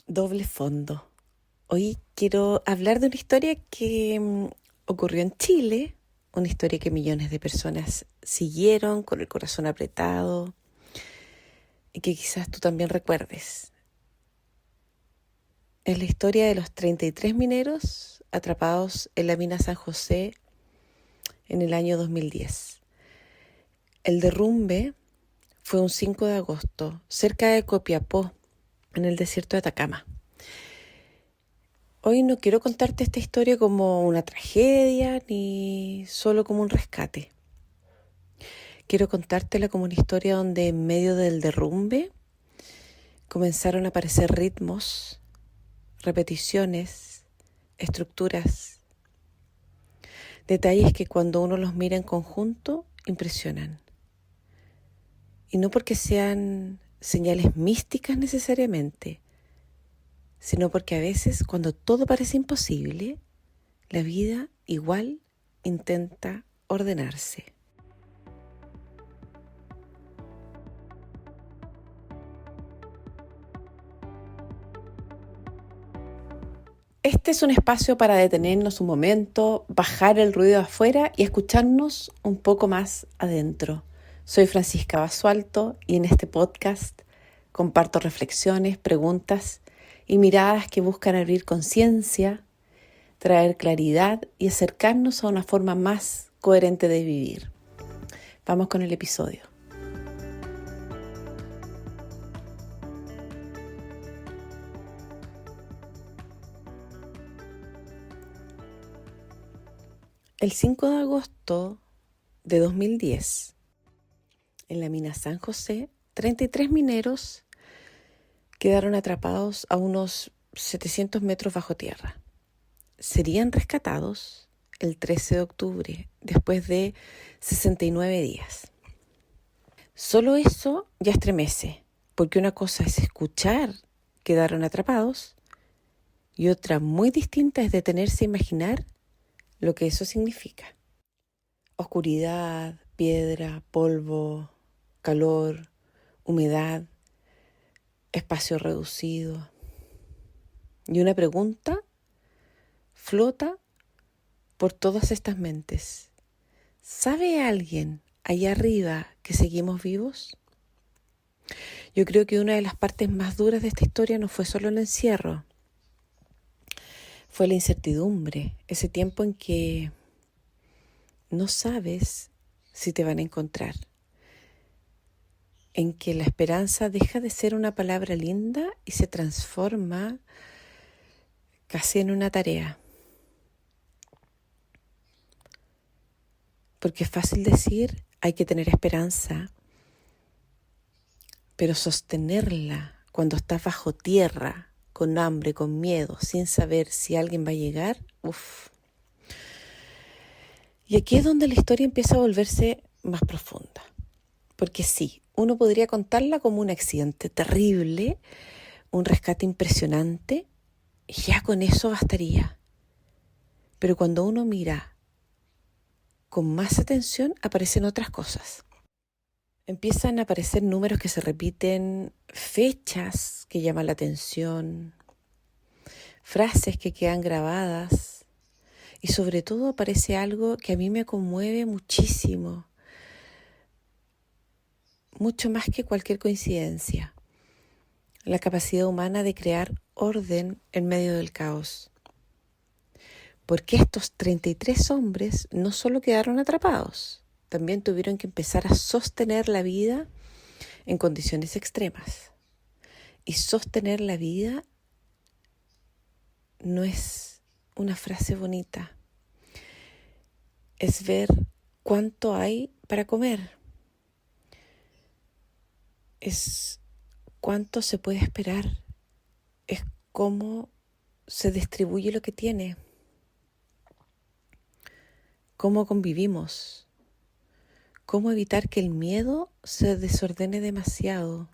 Doble fondo. Hoy quiero hablar de una historia que ocurrió en Chile, una historia que millones de personas siguieron con el corazón apretado y que quizás tú también recuerdes. Es la historia de los 33 mineros atrapados en la mina San José en el año 2010. El derrumbe fue un 5 de agosto, cerca de Copiapó, en el desierto de Atacama. Hoy no quiero contarte esta historia como una tragedia ni solo como un rescate. Quiero contártela como una historia donde en medio del derrumbe comenzaron a aparecer ritmos, repeticiones, estructuras, detalles que cuando uno los mira en conjunto impresionan. Y no porque sean señales místicas necesariamente, sino porque a veces cuando todo parece imposible, la vida igual intenta ordenarse. Este es un espacio para detenernos un momento, bajar el ruido afuera y escucharnos un poco más adentro. Soy Francisca Basualto y en este podcast comparto reflexiones, preguntas y miradas que buscan abrir conciencia, traer claridad y acercarnos a una forma más coherente de vivir. Vamos con el episodio. El 5 de agosto de 2010, en la mina San José, 33 mineros quedaron atrapados a unos 700 metros bajo tierra. Serían rescatados el 13 de octubre, después de 69 días. Solo eso ya estremece, porque una cosa es escuchar quedaron atrapados y otra muy distinta es detenerse a imaginar lo que eso significa. Oscuridad, piedra, polvo, calor, humedad, espacio reducido. Y una pregunta flota por todas estas mentes. ¿Sabe alguien allá arriba que seguimos vivos? Yo creo que una de las partes más duras de esta historia no fue solo el encierro, fue la incertidumbre, ese tiempo en que no sabes si te van a encontrar, en que la esperanza deja de ser una palabra linda y se transforma casi en una tarea. Porque es fácil decir, hay que tener esperanza, pero sostenerla cuando estás bajo tierra, con hambre, con miedo, sin saber si alguien va a llegar, uff. Y aquí es donde la historia empieza a volverse más profunda. Porque sí, uno podría contarla como un accidente terrible, un rescate impresionante, y ya con eso bastaría. Pero cuando uno mira con más atención, aparecen otras cosas. Empiezan a aparecer números que se repiten, fechas que llaman la atención, frases que quedan grabadas y sobre todo aparece algo que a mí me conmueve muchísimo, mucho más que cualquier coincidencia, la capacidad humana de crear orden en medio del caos. Porque estos 33 hombres no solo quedaron atrapados, también tuvieron que empezar a sostener la vida en condiciones extremas. Y sostener la vida no es una frase bonita, es ver cuánto hay para comer, es cuánto se puede esperar, es cómo se distribuye lo que tiene, cómo convivimos, cómo evitar que el miedo se desordene demasiado.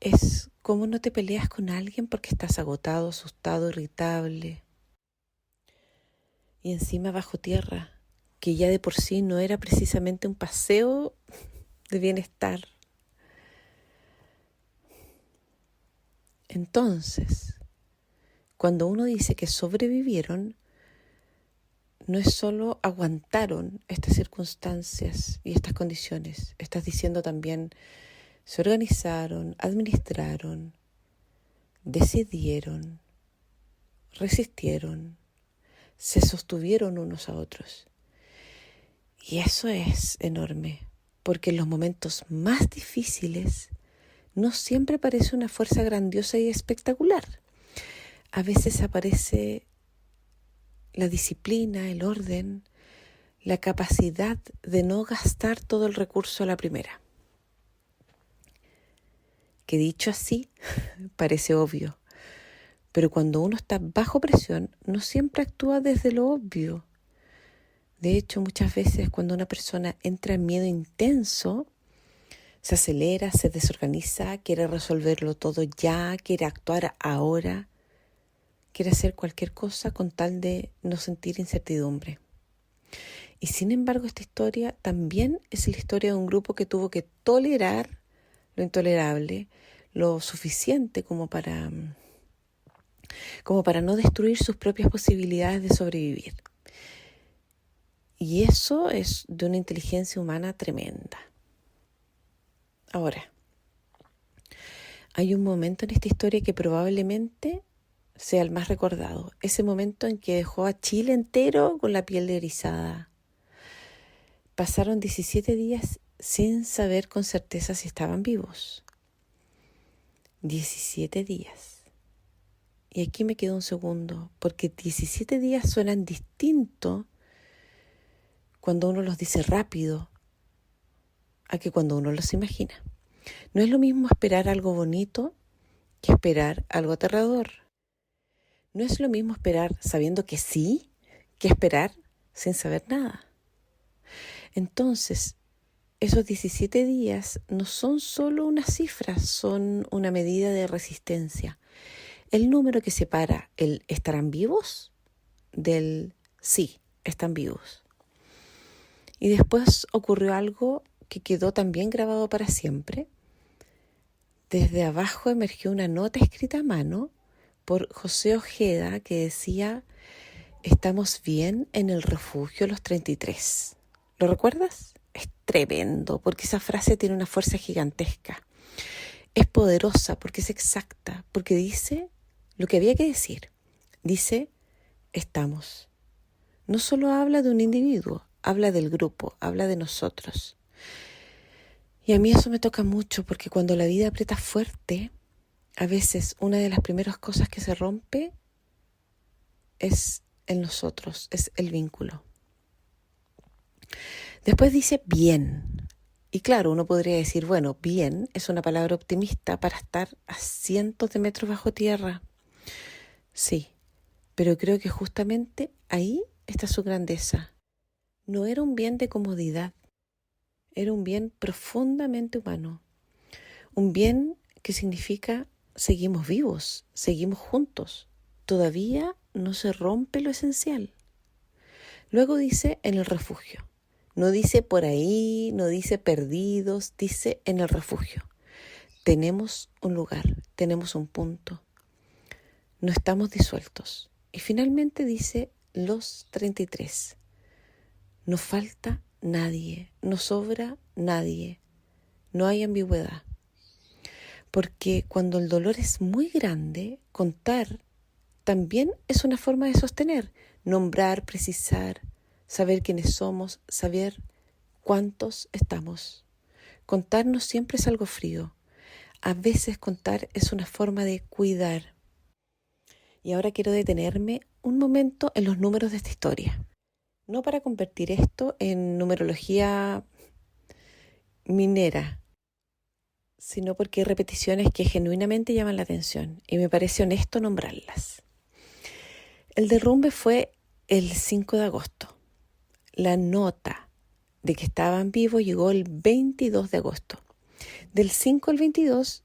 Es cómo no te peleas con alguien porque estás agotado, asustado, irritable. Y encima bajo tierra, que ya de por sí no era precisamente un paseo de bienestar. Entonces, cuando uno dice que sobrevivieron, no es solo aguantaron estas circunstancias y estas condiciones. Estás diciendo también, se organizaron, administraron, decidieron, resistieron, se sostuvieron unos a otros. Y eso es enorme, porque en los momentos más difíciles no siempre aparece una fuerza grandiosa y espectacular. A veces aparece la disciplina, el orden, la capacidad de no gastar todo el recurso a la primera. Que dicho así, parece obvio, pero cuando uno está bajo presión, no siempre actúa desde lo obvio. De hecho, muchas veces cuando una persona entra en miedo intenso, se acelera, se desorganiza, quiere resolverlo todo ya, quiere actuar ahora, quiere hacer cualquier cosa con tal de no sentir incertidumbre. Y sin embargo, esta historia también es la historia de un grupo que tuvo que tolerar lo intolerable, lo suficiente como para no destruir sus propias posibilidades de sobrevivir. Y eso es de una inteligencia humana tremenda. Ahora, hay un momento en esta historia que probablemente sea el más recordado. Ese momento en que dejó a Chile entero con la piel erizada. Pasaron 17 días sin saber con certeza si estaban vivos. 17 días. Y aquí me quedo un segundo, porque 17 días suenan distinto cuando uno los dice rápido a que cuando uno los imagina. No es lo mismo esperar algo bonito que esperar algo aterrador. No es lo mismo esperar sabiendo que sí que esperar sin saber nada. Entonces, esos 17 días no son solo una cifra, son una medida de resistencia. El número que separa el ¿estarán vivos? Del sí, están vivos. Y después ocurrió algo que quedó también grabado para siempre. Desde abajo emergió una nota escrita a mano por José Ojeda que decía: estamos bien en el refugio Los 33. ¿Lo recuerdas? Es tremendo porque esa frase tiene una fuerza gigantesca. Es poderosa porque es exacta, porque dice lo que había que decir. Dice, estamos. No solo habla de un individuo, habla del grupo, habla de nosotros. Y a mí eso me toca mucho porque cuando la vida aprieta fuerte, a veces una de las primeras cosas que se rompe es el nosotros, es el vínculo. Después dice bien. Y claro, uno podría decir, bueno, bien es una palabra optimista para estar a cientos de metros bajo tierra. Sí, pero creo que justamente ahí está su grandeza. No era un bien de comodidad, era un bien profundamente humano. Un bien que significa seguimos vivos, seguimos juntos. Todavía no se rompe lo esencial. Luego dice en el refugio. No dice por ahí, no dice perdidos, dice en el refugio. Tenemos un lugar, tenemos un punto. No estamos disueltos. Y finalmente dice los 33. No falta nadie, no sobra nadie, no hay ambigüedad. Porque cuando el dolor es muy grande, contar también es una forma de sostener, nombrar, precisar, saber quiénes somos, saber cuántos estamos. Contar no siempre es algo frío. A veces contar es una forma de cuidar. Y ahora quiero detenerme un momento en los números de esta historia. No para convertir esto en numerología minera, sino porque hay repeticiones que genuinamente llaman la atención y me parece honesto nombrarlas. El derrumbe fue el 5 de agosto. La nota de que estaban vivos llegó el 22 de agosto. Del 5 al 22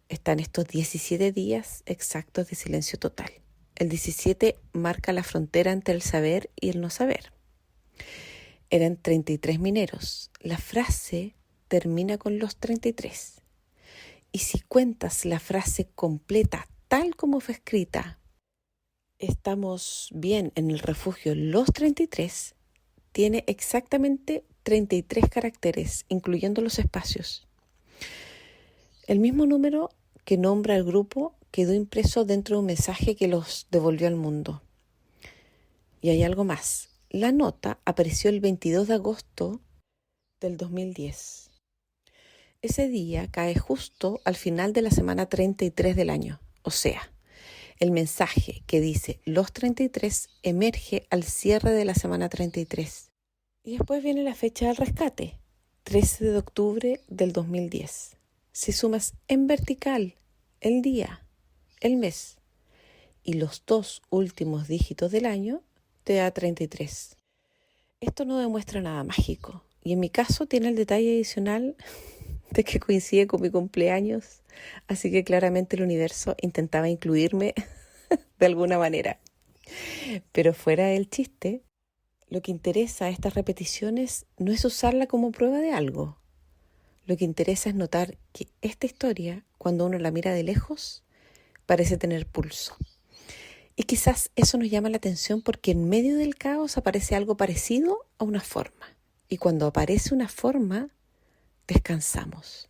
están estos 17 días exactos de silencio total. El 17 marca la frontera entre el saber y el no saber. Eran 33 mineros. La frase termina con los 33. Y si cuentas la frase completa tal como fue escrita, estamos bien en el refugio Los 33, tiene exactamente 33 caracteres, incluyendo los espacios. El mismo número que nombra el grupo quedó impreso dentro de un mensaje que los devolvió al mundo. Y hay algo más. La nota apareció el 22 de agosto del 2010. Ese día cae justo al final de la semana 33 del año. O sea, el mensaje que dice los 33 emerge al cierre de la semana 33. Y después viene la fecha del rescate, 13 de octubre del 2010. Si sumas en vertical el día, el mes y los 2 últimos dígitos del año, te da 33. Esto no demuestra nada mágico y en mi caso tiene el detalle adicional de que coincide con mi cumpleaños, así que claramente el universo intentaba incluirme de alguna manera. Pero fuera del chiste, lo que interesa a estas repeticiones no es usarla como prueba de algo. Lo que interesa es notar que esta historia, cuando uno la mira de lejos, parece tener pulso. Y quizás eso nos llama la atención porque en medio del caos aparece algo parecido a una forma. Y cuando aparece una forma, descansamos.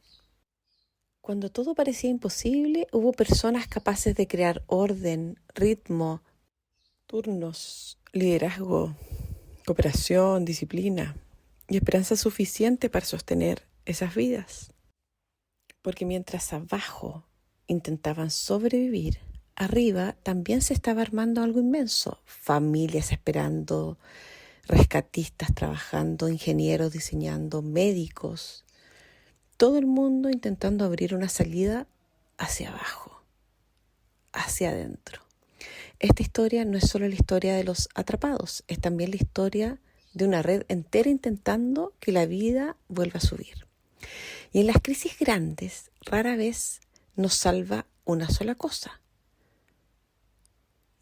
Cuando todo parecía imposible, hubo personas capaces de crear orden, ritmo, turnos, liderazgo, cooperación, disciplina y esperanza suficiente para sostener esas vidas. Porque mientras abajo intentaban sobrevivir, arriba también se estaba armando algo inmenso. Familias esperando, rescatistas trabajando, ingenieros diseñando, médicos. Todo el mundo intentando abrir una salida hacia abajo, hacia adentro. Esta historia no es solo la historia de los atrapados, es también la historia de una red entera intentando que la vida vuelva a subir. Y en las crisis grandes, rara vez nos salva una sola cosa.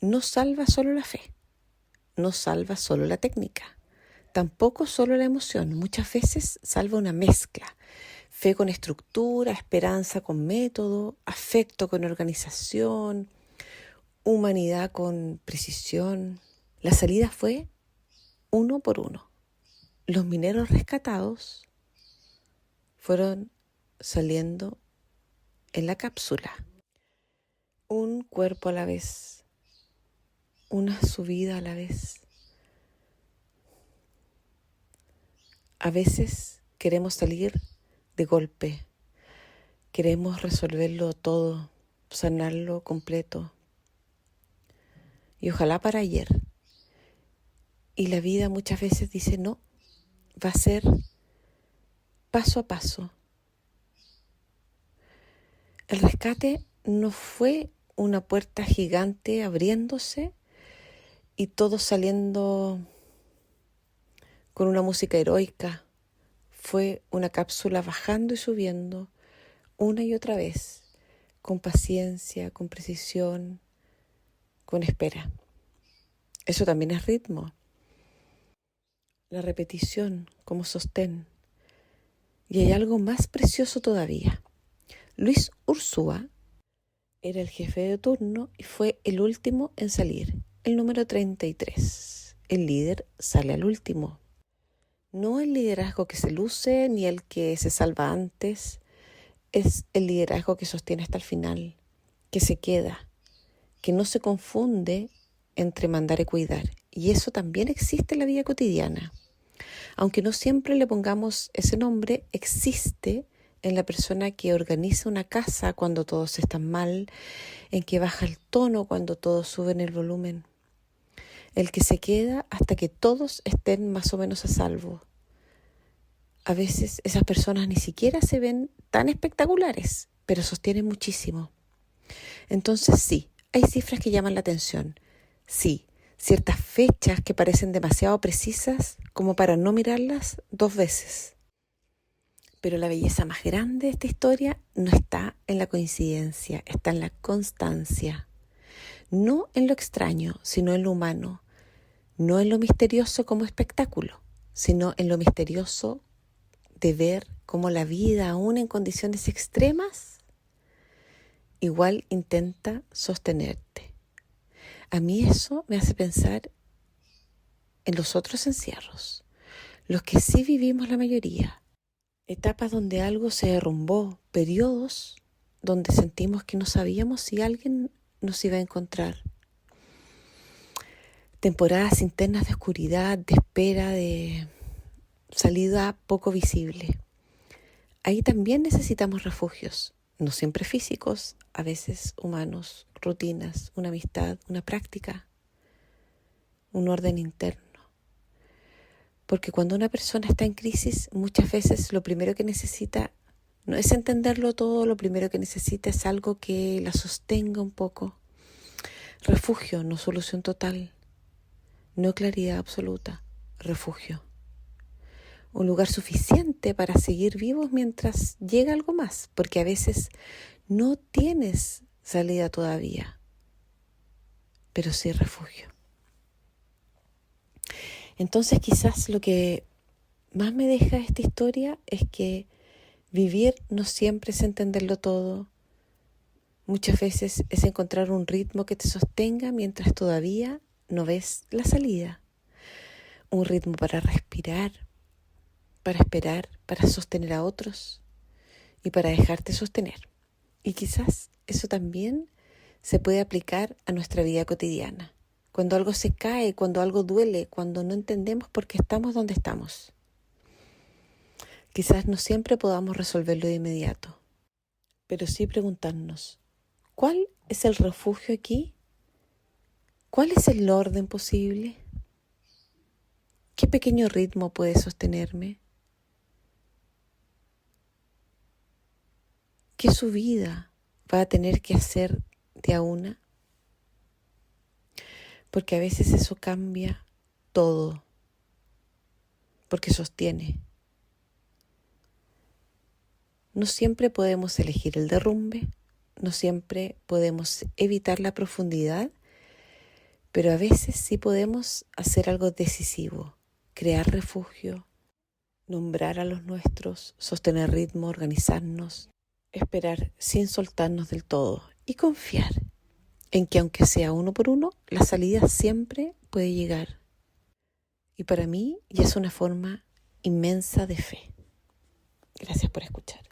No salva solo la fe, no salva solo la técnica, tampoco solo la emoción. Muchas veces salva una mezcla. Fe con estructura, esperanza con método, afecto con organización, humanidad con precisión. La salida fue uno por uno. Los mineros rescatados fueron saliendo en la cápsula, un cuerpo a la vez, una subida a la vez. A veces queremos salir de golpe, queremos resolverlo todo, sanarlo completo. Y ojalá para ayer. Y la vida muchas veces dice no, va a ser paso a paso. El rescate no fue una puerta gigante abriéndose y todos saliendo con una música heroica. Fue una cápsula bajando y subiendo una y otra vez, con paciencia, con precisión, con espera. Eso también es ritmo. La repetición como sostén. Y hay algo más precioso todavía. Luis Ursúa era el jefe de turno y fue el último en salir, el número 33. El líder sale al último. No el liderazgo que se luce ni el que se salva antes, es el liderazgo que sostiene hasta el final, que se queda, que no se confunde entre mandar y cuidar. Y eso también existe en la vida cotidiana. Aunque no siempre le pongamos ese nombre, existe en la persona que organiza una casa cuando todos están mal, en que baja el tono cuando todos suben el volumen. El que se queda hasta que todos estén más o menos a salvo. A veces esas personas ni siquiera se ven tan espectaculares, pero sostienen muchísimo. Entonces sí, hay cifras que llaman la atención. Sí, ciertas fechas que parecen demasiado precisas como para no mirarlas 2 veces. Pero la belleza más grande de esta historia no está en la coincidencia, está en la constancia. No en lo extraño, sino en lo humano. No en lo misterioso como espectáculo, sino en lo misterioso de ver cómo la vida, aún en condiciones extremas, igual intenta sostenerte. A mí eso me hace pensar en los otros encierros, los que sí vivimos la mayoría, etapas donde algo se derrumbó, periodos donde sentimos que no sabíamos si alguien nos iba a encontrar. Temporadas internas de oscuridad, de espera, de salida poco visible. Ahí también necesitamos refugios, no siempre físicos, a veces humanos, rutinas, una amistad, una práctica, un orden interno. Porque cuando una persona está en crisis, muchas veces lo primero que necesita no es entenderlo todo, lo primero que necesita es algo que la sostenga un poco. Refugio, no solución total, no claridad absoluta, refugio. Un lugar suficiente para seguir vivos mientras llega algo más, porque a veces no tienes salida todavía, pero sí refugio. Entonces quizás lo que más me deja esta historia es que vivir no siempre es entenderlo todo. Muchas veces es encontrar un ritmo que te sostenga mientras todavía no ves la salida. Un ritmo para respirar, para esperar, para sostener a otros y para dejarte sostener. Y quizás eso también se puede aplicar a nuestra vida cotidiana. Cuando algo se cae, cuando algo duele, cuando no entendemos por qué estamos donde estamos. Quizás no siempre podamos resolverlo de inmediato, pero sí preguntarnos, ¿cuál es el refugio aquí? ¿Cuál es el orden posible? ¿Qué pequeño ritmo puede sostenerme? ¿Qué subida va a tener que hacer de a una? Porque a veces eso cambia todo, porque sostiene. No siempre podemos elegir el derrumbe, no siempre podemos evitar la profundidad, pero a veces sí podemos hacer algo decisivo, crear refugio, nombrar a los nuestros, sostener ritmo, organizarnos, esperar sin soltarnos del todo y confiar en que aunque sea uno por uno, la salida siempre puede llegar. Y para mí ya es una forma inmensa de fe. Gracias por escuchar.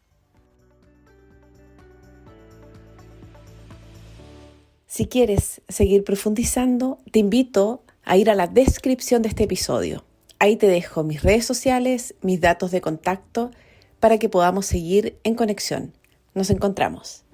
Si quieres seguir profundizando, te invito a ir a la descripción de este episodio. Ahí te dejo mis redes sociales, mis datos de contacto, para que podamos seguir en conexión. Nos encontramos.